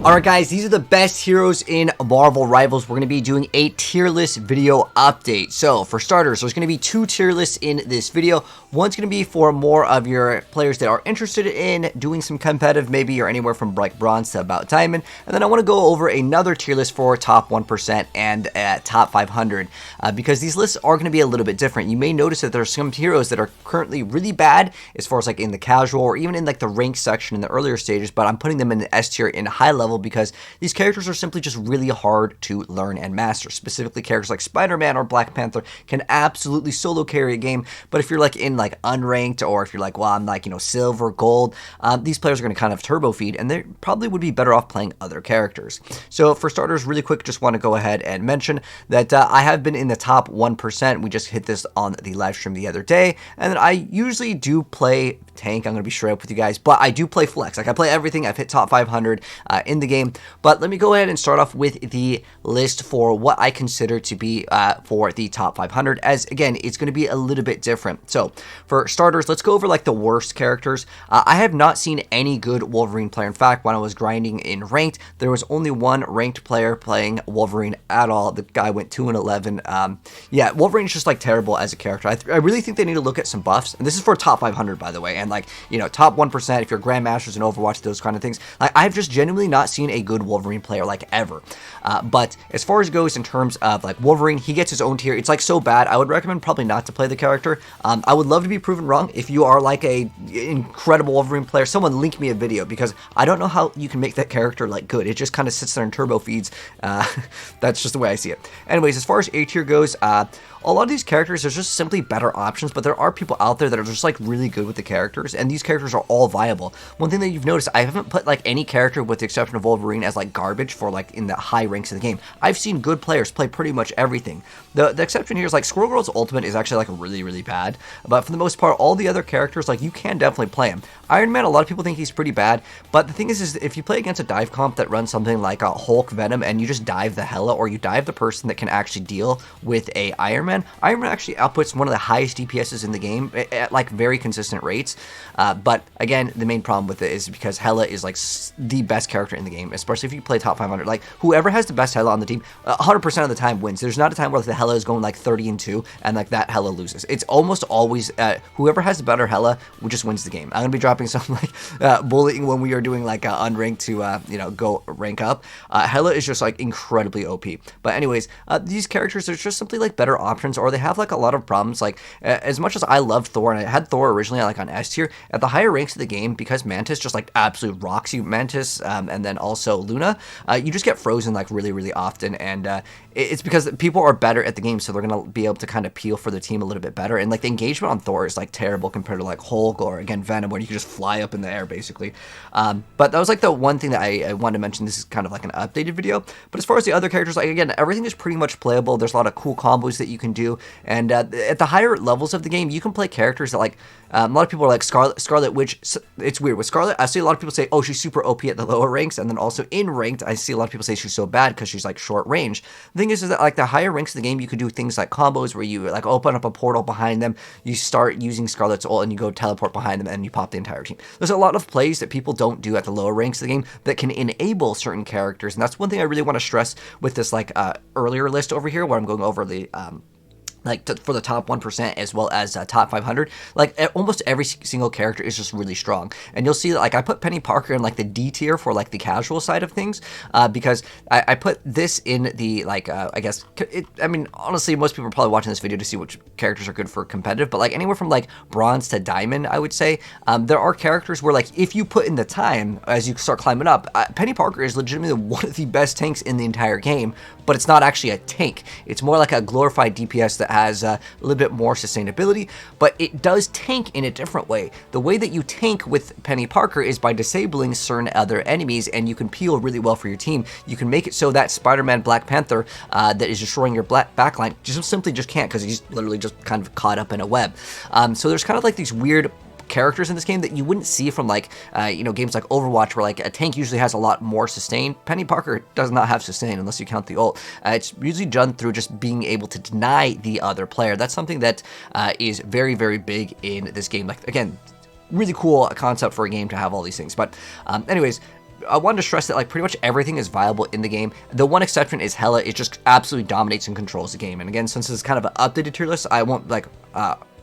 Alright guys, these are the best heroes in Marvel Rivals. We're going to be doing a tier list video update. So for starters, there's going to be 2 tier lists in this video. One's going to be for more of your players that are interested in doing some competitive, maybe you're anywhere from like bronze to about diamond. And then I want to go over another tier list for top 1% and top 500 because these lists are going to be a little bit different. You may notice that there's some heroes that are currently really bad as far as like in the casual or even in like the ranked section in the earlier stages, but I'm putting them in the S tier in high level because these characters are simply just really hard to learn and master. Specifically, characters like Spider-Man or Black Panther can absolutely solo carry a game, but if you're like in like unranked or if you're like, well, I'm like, silver, gold, these players are going to kind of turbo feed and they probably would be better off playing other characters. So for starters, really quick, just want to go ahead and mention that I have been in the top 1%. We just hit this on the live stream the other day, and then I usually do play tank. I'm going to be straight up with you guys, but I do play flex. Like I play everything. I've hit top 500 in the game. But let me go ahead and start off with the list for what I consider to be for the top 500, as again, it's going to be a little bit different. So for starters, let's go over like the worst characters. I have not seen any good Wolverine player. In fact, when I was grinding in ranked, there was only one ranked player playing Wolverine at all. The guy went 2-11. Yeah, Wolverine's just like terrible as a character. I really think they need to look at some buffs, and this is for top 500, by the way, and like, top 1%, if you're Grandmasters in Overwatch, those kind of things. Like, I've just genuinely not seen a good Wolverine player like ever. But as far as it goes in terms of like Wolverine, he gets his own tier. It's like so bad, I would recommend probably not to play the character. I would love to be proven wrong. If you are like a incredible Wolverine player, someone link me a video because I don't know how you can make that character like good. It just kind of sits there and turbo feeds. That's just the way I see it. Anyways, as far as A tier goes, a lot of these characters, there's just simply better options, but there are people out there that are just like really good with the characters, and these characters are all viable. One thing that you've noticed, I haven't put like any character with the exception of Wolverine as like garbage for like in the high ranks of the game. I've seen good players play pretty much everything. The exception here is like Squirrel's ultimate is actually like really, really bad, but for the most part, all the other characters, like you can definitely play him. Iron Man, a lot of people think he's pretty bad, but the thing is if you play against a dive comp that runs something like a Hulk Venom and you just dive the Hela or you dive the person that can actually deal with a Iron Man actually outputs one of the highest DPSs in the game at like very consistent rates. But again, the main problem with it is because Hela is like the best character in the game, especially if you play top 500. Like whoever has the best Hela on the team, 100% of the time wins. There's not a time where like, the Hela is going like 30-2 and like that Hela loses. It's almost always whoever has the better Hela just wins the game. I'm gonna be dropping some like bullying when we are doing like unranked to go rank up. Hela is just like incredibly OP. But anyways, these characters, there's just simply like better options, or they have like a lot of problems. Like as much as I loved Thor, and I had Thor originally like on S tier, at the higher ranks of the game, because Mantis just like absolute rocks you, Mantis and then also Luna, you just get frozen like really, really often, and it's because people are better at the game, so they're gonna be able to kind of peel for the team a little bit better. And like the engagement on Thor is like terrible compared to like Hulk or again Venom, where you can just fly up in the air basically. But that was like the one thing that I wanted to mention. This is kind of like an updated video, but as far as the other characters, like again, everything is pretty much playable. There's a lot of cool combos that you can do, and at the higher levels of the game, you can play characters that like a lot of people are like Scarlet, which it's weird with Scarlet. I see a lot of people say, oh, she's super OP at the lower ranks, and then also in ranked, I see a lot of people say she's so bad because she's like short range. The thing is that like the higher ranks of the game, you can do things like combos where you like open up a portal behind them, you start using Scarlet's ult, and you go teleport behind them, and you pop the entire team. There's a lot of plays that people don't do at the lower ranks of the game that can enable certain characters, and that's one thing I really want to stress with this like earlier list over here, where I'm going over the for the top 1% as well as top 500, like almost every single character is just really strong. And you'll see that like I put Penny Parker in like the D tier for like the casual side of things because I put this in the like I guess I mean honestly most people are probably watching this video to see which characters are good for competitive, but like anywhere from like bronze to diamond, I would say there are characters where like if you put in the time as you start climbing up, Penny Parker is legitimately one of the best tanks in the entire game, but it's not actually a tank. It's more like a glorified DPS that has a little bit more sustainability, but it does tank in a different way. The way that you tank with Penny Parker is by disabling certain other enemies, and you can peel really well for your team. You can make it so that Spider-Man Black Panther that is destroying your backline just simply can't, because he's literally just kind of caught up in a web. So there's kind of like these weird characters in this game that you wouldn't see from like games like Overwatch, where like a tank usually has a lot more sustain. Penny Parker does not have sustain unless you count the ult. It's usually done through just being able to deny the other player. That's something that is very, very big in this game. Like again, really cool concept for a game to have all these things. But anyways, I wanted to stress that like pretty much everything is viable in the game. The one exception is Hela. It just absolutely dominates and controls the game. And again, since it's kind of an updated tier list, I won't like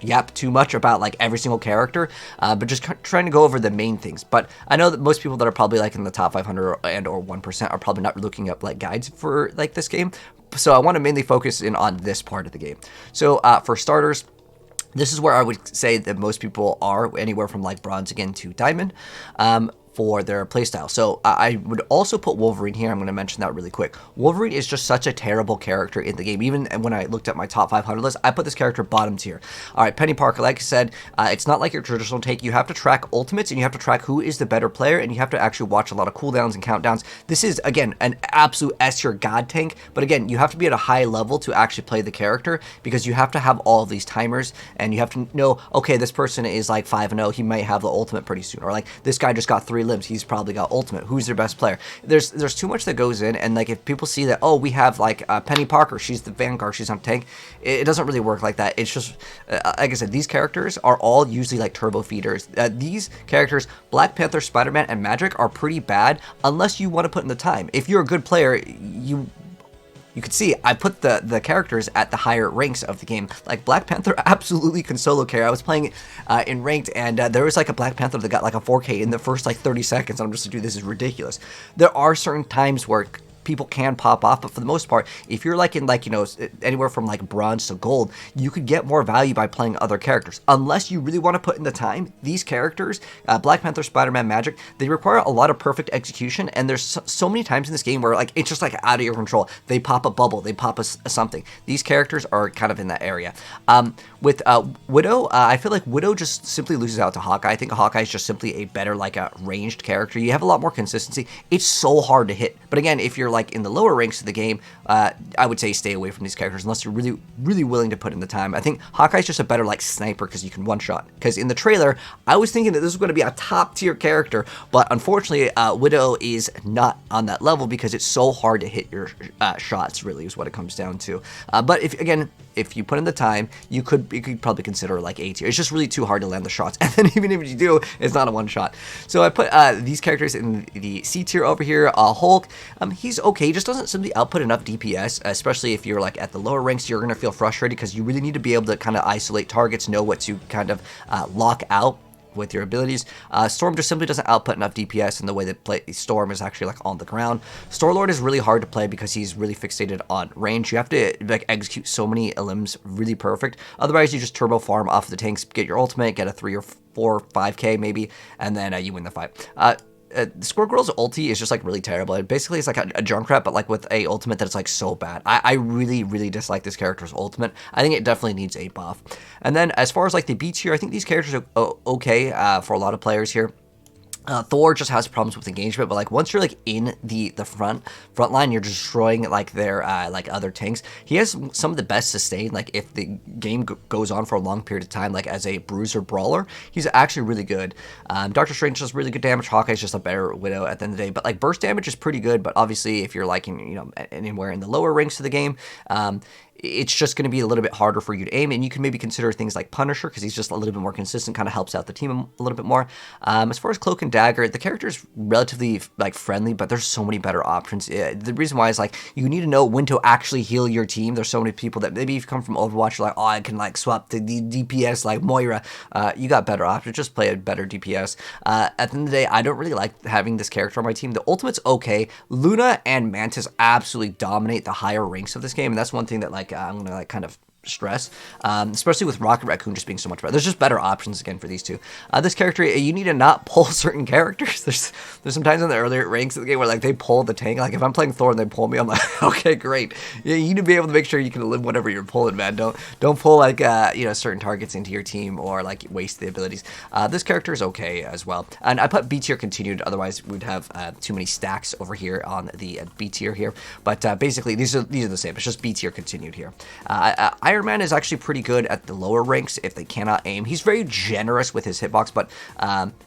yap too much about like every single character, but just trying to go over the main things. But I know that most people that are probably like in the top 500 and or 1% are probably not looking up like guides for like this game. So I want to mainly focus in on this part of the game. So for starters, this is where I would say that most people are, anywhere from like bronze again to diamond. For their playstyle. So I would also put Wolverine here. I'm going to mention that really quick. Wolverine is just such a terrible character in the game. Even when I looked at my top 500 list, I put this character bottom tier. All right, Penny Parker, like I said, it's not like your traditional tank. You have to track ultimates, and you have to track who is the better player, and you have to actually watch a lot of cooldowns and countdowns. This is, again, an absolute S tier god tank, but again, you have to be at a high level to actually play the character, because you have to have all of these timers, and you have to know, okay, this person is like 5-0, he might have the ultimate pretty soon, or like, this guy just got 3 limbs, he's probably got ultimate, who's their best player? There's too much that goes in, and like if people see that, oh, we have like Penny Parker, she's the Vanguard, she's on tank, it doesn't really work like that. It's just like I said, these characters are all usually like turbo feeders. These characters, Black Panther, Spider-Man, and Magic, are pretty bad unless you want to put in the time. If you're a good player, you can see I put the characters at the higher ranks of the game. Like Black Panther absolutely can solo carry. I was playing in ranked, and there was like a Black Panther that got like a 4K in the first like 30 seconds. I'm just like, dude, this is ridiculous. There are certain times where people can pop off, but for the most part, if you're like in like, you know, anywhere from like bronze to gold, you could get more value by playing other characters. Unless you really want to put in the time, these characters, Black Panther, Spider-Man, Magic, they require a lot of perfect execution, and there's so many times in this game where like it's just like out of your control. They pop a bubble, they pop a something. These characters are kind of in that area. With Widow, I feel like Widow just simply loses out to Hawkeye. I think Hawkeye is just simply a better like a ranged character. You have a lot more consistency. It's so hard to hit, but again, if you're like in the lower ranks of the game, I would say stay away from these characters unless you're really willing to put in the time. I think Hawkeye's just a better like sniper because you can one-shot. Because in the trailer, I was thinking that this was going to be a top tier character, but unfortunately, Widow is not on that level because it's so hard to hit your shots, really, is what it comes down to. But if you put in the time, you could probably consider like A tier. It's just really too hard to land the shots, and then even if you do, it's not a one shot. So I put these characters in the C tier over here. Hulk, he's okay, he just doesn't simply output enough DPS, especially if you're like at the lower ranks. You're gonna feel frustrated because you really need to be able to kind of isolate targets, know what to kind of lock out with your abilities. Storm just simply doesn't output enough DPS in the way that Storm is actually like on the ground. Starlord is really hard to play because he's really fixated on range. You have to like execute so many limbs really perfect. Otherwise, you just turbo farm off the tanks, get your ultimate, get a 3 or 4 or 5k maybe, and then you win the fight. Squirrel's ulti is just like really terrible. It basically is like a Junkrat, but like with a ultimate that's like so bad. I really dislike this character's ultimate. I think it definitely needs a buff. And then as far as like the B tier, I think these characters are okay for a lot of players here. Thor just has problems with engagement, but like once you're like in the front line, you're destroying like their like other tanks. He has some of the best sustain. Like if the game goes on for a long period of time, like as a bruiser brawler, he's actually really good. Doctor Strange does really good damage. Hawkeye's just a better Widow at the end of the day, but like burst damage is pretty good. But obviously, if you're like in, you know, anywhere in the lower ranks of the game, it's just going to be a little bit harder for you to aim, and you can maybe consider things like Punisher because he's just a little bit more consistent, kind of helps out the team a little bit more. As far as Cloak and Dagger, the character is relatively like friendly, but there's so many better options. The reason why is like you need to know when to actually heal your team. There's so many people that maybe if you come from Overwatch, you're like, oh, I can like swap the DPS like Moira. You got better options. Just play a better DPS. At the end of the day, I don't really like having this character on my team. The ultimate's okay. Luna and Mantis absolutely dominate the higher ranks of this game, and that's one thing that like I'm gonna like kind of stress, especially with Rocket Raccoon just being so much better. There's just better options again for these two. This character, you need to not pull certain characters. There's some times in the earlier ranks of the game where like they pull the tank. Like if I'm playing Thor and they pull me, I'm like, okay, great. You need to be able to make sure you can live whatever you're pulling, man. Don't pull like you know, certain targets into your team or like waste the abilities. This character is okay as well, and I put B tier continued. Otherwise, we'd have too many stacks over here on the B tier here. But basically, these are the same. It's just B tier continued here. I Iron Man is actually pretty good at the lower ranks if they cannot aim. He's very generous with his hitbox, but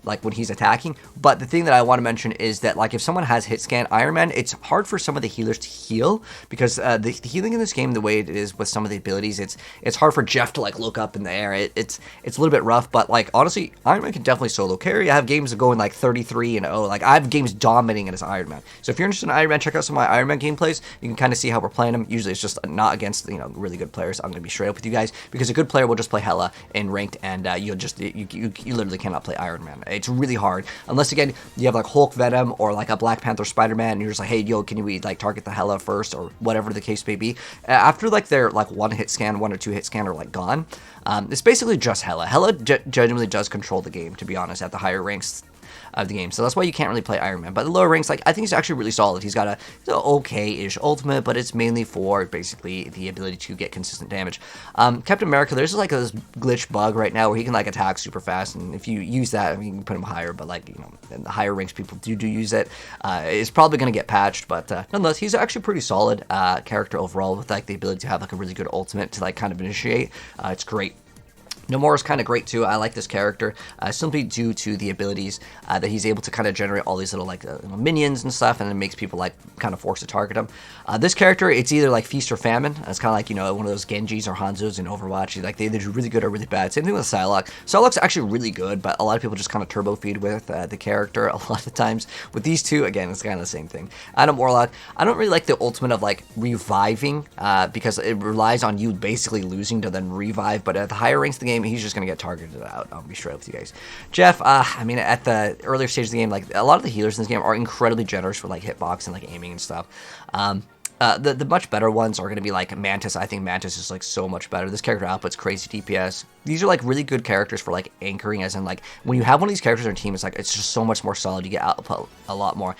like when he's attacking. But the thing that I want to mention is that like if someone has hit scan Iron Man, it's hard for some of the healers to heal because the healing in this game, the way it is with some of the abilities, it's hard for Jeff to like look up in the air. It's a little bit rough, but like honestly, Iron Man can definitely solo carry. I have games that going like 33-0. Like I have games dominating as Iron Man. So if you're interested in Iron Man, check out some of my Iron Man gameplays. You can kind of see how we're playing them. Usually it's just not against really good players. I'm gonna be straight up with you guys because a good player will just play Hela in ranked, and you literally cannot play Iron Man. It's really hard unless again you have like Hulk, Venom, or like a Black Panther, Spider-Man, and you're just like, hey yo, can we like target the Hela first or whatever the case may be. After like their like one or two hit scan are like gone, it's basically just Hela. Hela genuinely does control the game, to be honest, at the higher ranks of the game. So that's why you can't really play Iron Man. But the lower ranks, like I think he's actually really solid. He's got a okay-ish ultimate, but it's mainly for basically the ability to get consistent damage. Captain America, there's like this glitch bug right now where he can like attack super fast, and if you use that, I mean, you can put him higher, but like in the higher ranks people do use it. It's probably going to get patched, but nonetheless, he's actually pretty solid character overall with like the ability to have like a really good ultimate to like kind of initiate. It's great. Namor is kind of great too. I like this character simply due to the abilities that he's able to kind of generate all these little like minions and stuff, and it makes people like kind of forced to target him. This character, it's either like feast or famine. It's kind of like one of those Genjis or Hanzos in Overwatch. Like they do really good or really bad. Same thing with Psylocke. Psylocke's actually really good, but a lot of people just kind of turbo feed with the character a lot of times. With these two, again, it's kind of the same thing. Adam Warlock, I don't really like the ultimate of like reviving because it relies on you basically losing to then revive. But at the higher ranks of the game, he's just going to get targeted out. I'll be straight up with you guys. Jeff, I mean, at the earlier stage of the game, like a lot of the healers in this game are incredibly generous with like hitbox and like aiming and stuff. The much better ones are going to be like Mantis. I think Mantis is like so much better. This character outputs crazy DPS. These are like really good characters for like anchoring, as in like when you have one of these characters on your team, it's like it's just so much more solid. You get output a lot more.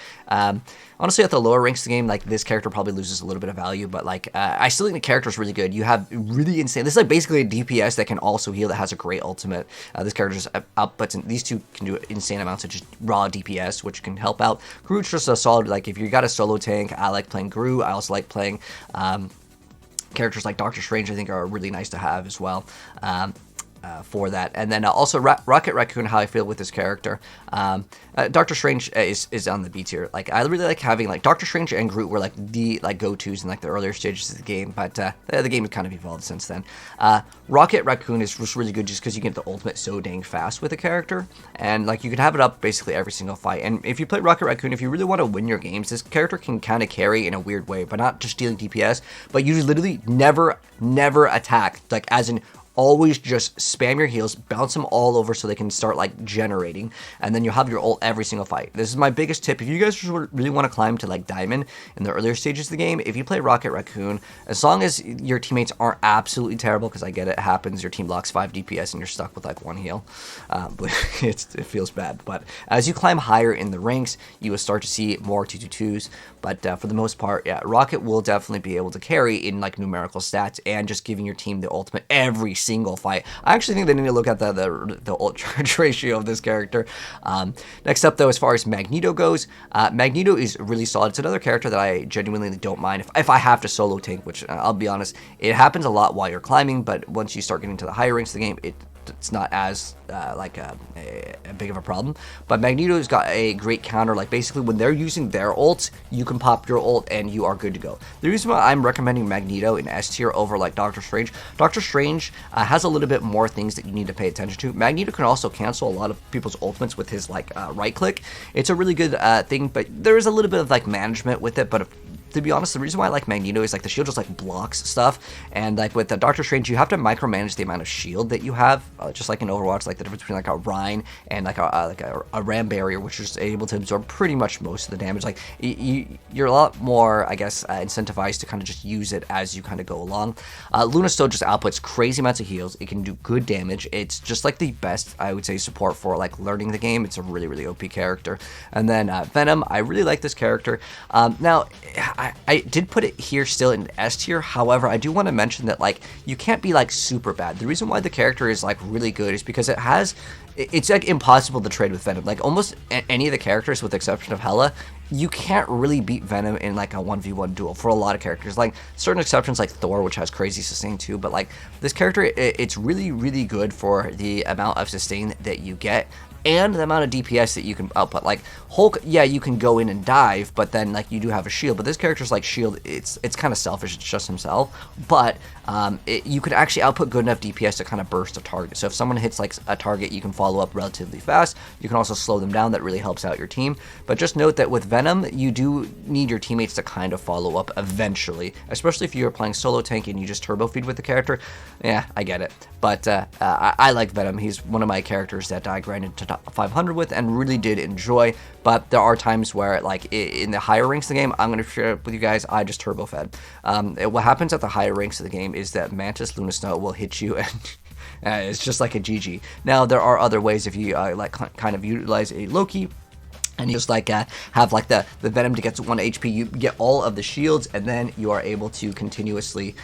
Honestly, at the lower ranks of the game, like this character probably loses a little bit of value, but like I still think the character is really good. You have really insane. This is like basically a DPS that can also heal, that has a great ultimate. This character just outputs, and these two can do insane amounts of just raw DPS, which can help out. Groot's just a solid, like if you got a solo tank, I like playing Groot. I also like playing characters like Doctor Strange. I think are really nice to have as well. For that, and then also Rocket Raccoon, how I feel with this character. Doctor Strange is on the B tier. Like I really like having like Doctor Strange and Groot were like the like go-tos in like the earlier stages of the game, but the game has kind of evolved since then. Rocket Raccoon is just really good just because you get the ultimate so dang fast with a character, and like you can have it up basically every single fight. And if you play Rocket Raccoon, if you really want to win your games, this character can kind of carry in a weird way, but not just dealing DPS, but you literally never attack, like as in always just spam your heals, bounce them all over so they can start like generating, and then you'll have your ult every single fight. This is my biggest tip. If you guys really want to climb to like Diamond in the earlier stages of the game, if you play Rocket Raccoon, as long as your teammates aren't absolutely terrible, because I get it happens, your team blocks 5 DPS and you're stuck with like 1 heal. It feels bad. But as you climb higher in the ranks, you will start to see more 222s. But for the most part, yeah, Rocket will definitely be able to carry in like numerical stats and just giving your team the ultimate every single fight. I actually think they need to look at the ult charge ratio of this character. Next up, though, as far as Magneto goes, Magneto is really solid. It's another character that I genuinely don't mind if I have to solo tank, which I'll be honest, it happens a lot while you're climbing, but once you start getting to the higher ranks of the game, it's not as like a big of a problem. But Magneto's got a great counter. Like basically when they're using their ults, you can pop your ult and you are good to go. The reason why I'm recommending Magneto in S tier over like Doctor Strange, Doctor Strange has a little bit more things that you need to pay attention to. Magneto can also cancel a lot of people's ultimates with his like right click. It's a really good thing, but there is a little bit of like management with it. But to be honest, the reason why I like Magneto is like the shield just like blocks stuff, and like with the Doctor Strange, you have to micromanage the amount of shield that you have, just like in Overwatch, like the difference between like a Rhine and like a Ram barrier, which is able to absorb pretty much most of the damage. Like you're a lot more, I guess, incentivized to kind of just use it as you kind of go along. Luna still just outputs crazy amounts of heals. It can do good damage. It's just like the best, I would say, support for like learning the game. It's a really OP character. And then Venom, I really like this character. Now, I did put it here still in S tier. However, I do want to mention that like you can't be like super bad. The reason why the character is like really good is because it's like impossible to trade with Venom. Like almost any of the characters, with the exception of Hela, you can't really beat Venom in like a 1v1 duel for a lot of characters. Like certain exceptions like Thor, which has crazy sustain too, but like this character, it's really, really good for the amount of sustain that you get and the amount of DPS that you can output. Like Hulk, yeah, you can go in and dive, but then like you do have a shield. But this character's like shield, it's kind of selfish. It's just himself, but you could actually output good enough DPS to kind of burst a target. So if someone hits like a target, you can follow up relatively fast. You can also slow them down. That really helps out your team. But just note that with Venom, you do need your teammates to kind of follow up eventually, especially if you're playing solo tank and you just turbo feed with the character. Yeah, I get it. But I like Venom. He's one of my characters that I grinded to top 500 with and really did enjoy. But there are times where, like in the higher ranks of the game, I'm going to share with you guys, I just turbo fed. What happens at the higher ranks of the game is that Mantis Luna Snow will hit you and it's just like a GG. Now, there are other ways if you like kind of utilize a Loki. And you just like have like the Venom to get to 1 HP, you get all of the shields, and then you are able to continuously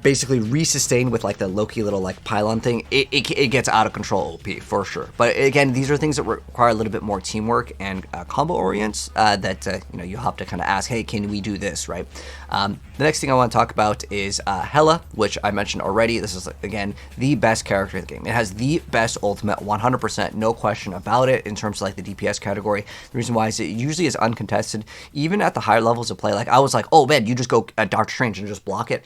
basically resustain with like the Loki little like pylon thing. It gets out of control OP for sure. But again, these are things that require a little bit more teamwork and combo orients that you know, you have to kind of ask, hey, can we do this, right? The next thing I want to talk about is Hela, which I mentioned already. This is again the best character in the game. It has the best ultimate, 100%, no question about it in terms of like the DPS category. The reason why is it usually is uncontested, even at the higher levels of play. Like I was like, oh man, you just go Doctor Strange and just block it.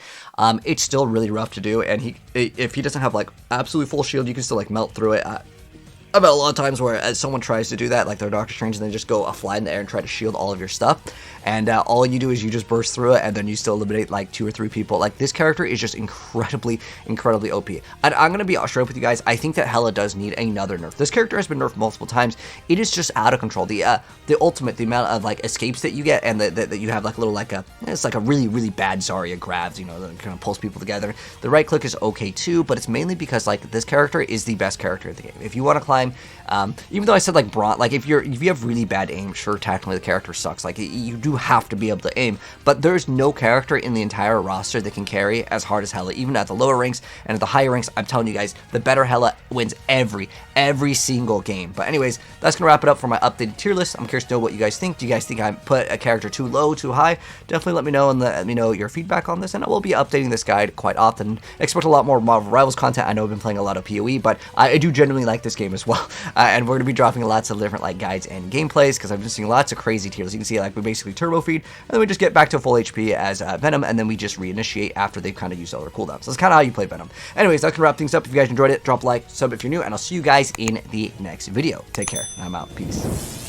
It's still really rough to do, and if he doesn't have like absolutely full shield, you can still like melt through it. I've had a lot of times where as someone tries to do that, like they're Doctor Strange, and they just go fly in the air and try to shield all of your stuff, and all you do is you just burst through it, and then you still eliminate like 2 or 3 people. Like this character is just incredibly OP. And I'm gonna be straight up with you guys. I think that Hela does need another nerf. This character has been nerfed multiple times. It is just out of control. The ultimate, the amount of like escapes that you get, and that you have like a little like it's like a really bad Zarya grabs, you know, that kind of pulls people together. The right click is okay too, but it's mainly because like this character is the best character in the game. If you want to climb, even though I said like Braun, like if you have really bad aim, sure, technically the character sucks. Like you do have to be able to aim, but there's no character in the entire roster that can carry as hard as Hela, even at the lower ranks. And at the higher ranks, I'm telling you guys, the better Hela wins every single game. But anyways, that's gonna wrap it up for my updated tier list. I'm curious to know what you guys think. Do you guys think I put a character too low, too high? Definitely let me know and let me know your feedback on this, and I will be updating this guide quite often. Expect a lot more Marvel Rivals content. I know I've been playing a lot of PoE, but I do genuinely like this game as well. And we're going to be dropping lots of different like guides and gameplays, because I've been seeing lots of crazy tiers. You can see like we basically turbo feed, and then we just get back to full HP as Venom, and then we just reinitiate after they've kind of used all their cooldowns. So that's kind of how you play Venom. Anyways, that's going to wrap things up. If you guys enjoyed it, drop a like, sub if you're new, and I'll see you guys in the next video. Take care, and I'm out. Peace.